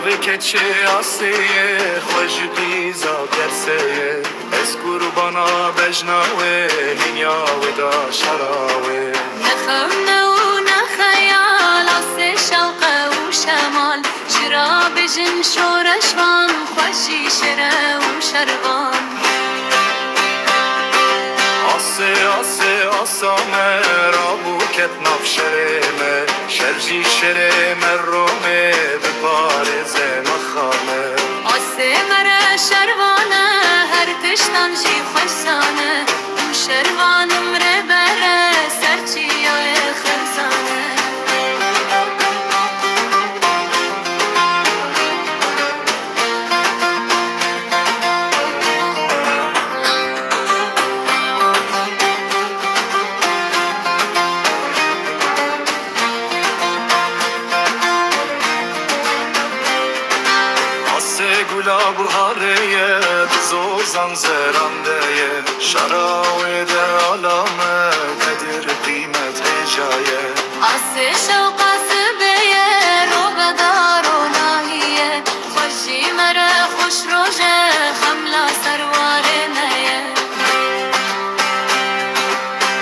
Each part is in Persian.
بکچه آسیه خوش قیزا درسه از قربانا بجناوه هنیا و دا شراوه نخمنا و نخیال آسه شوق و شمال شرا بجن شورشوان خوشی شره و شروان آسامه رابو کت ناف شرمه شرجی شرمه رومه بپارزه مخامه آسه مره شروانه هر تشتان جی خوشانه و شروانم ره بره سرچیای خرزانه گلا بهاریه بزوزان زرندهیه شراوی ده عالمه قدر قیمت هجایه آسه شوق سبیه رو بدار و ناهیه خوشی مره خوش روژه خملا سرواره نیه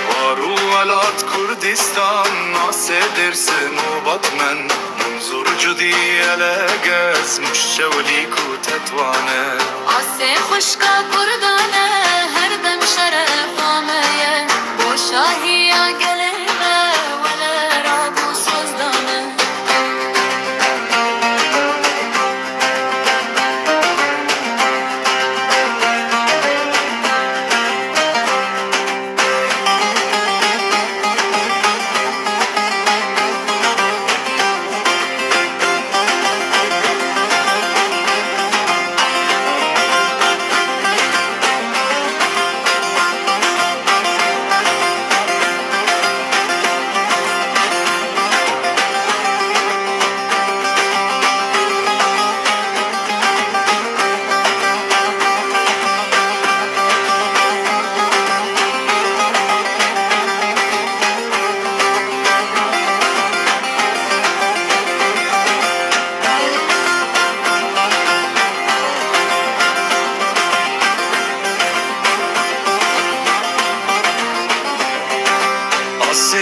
وارو ولات کردستان آسه درس نوبت من منظور جدی الگز مشولی کو تتوانه آسه خوشکا کردانه هر دم شرف آمه با شاهی گلمه ولی رابو سوزدانه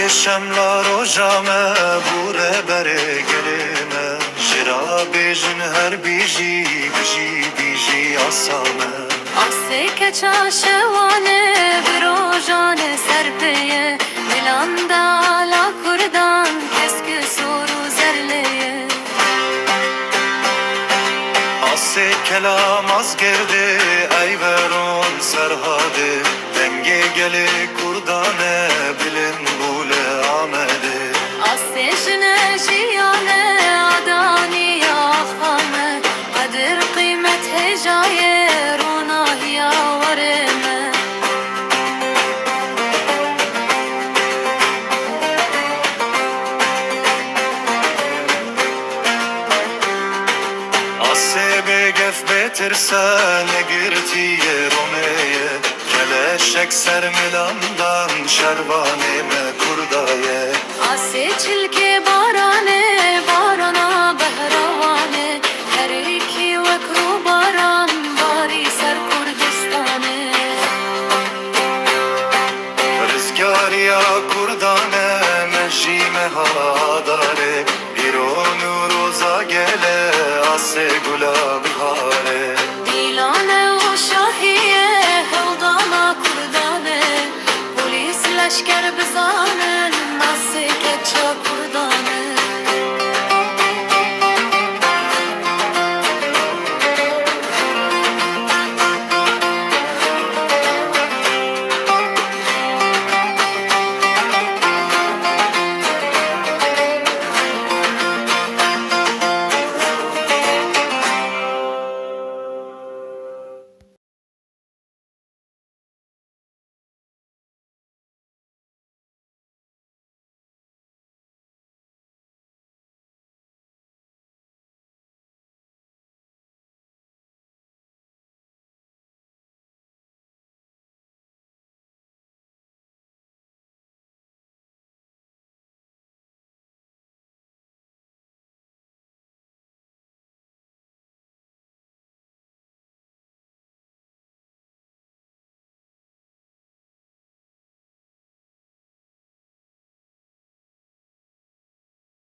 شملا رو جامه بوره بره گلمه شرا بیجن هر بیجی آسامه آسه کچا شوانه بروجانه سرپیه دلان دالا کردان کسک سورو زرلیه آسه کلام از گرده ای ورون سرهاده دنگه گل کردانه بلن بوله آمده آسه شنه جیانه آدانی آخامه قدر قیمت هجای روناهی آورمه آسه بگف بترسه نگرتی رومیه کلشک سر ملاندان شروانه کردایه آسه چلک بارانه بارانا بهروانه هر یکی وکرو باران باری سر کردستانه رزگاریا کرد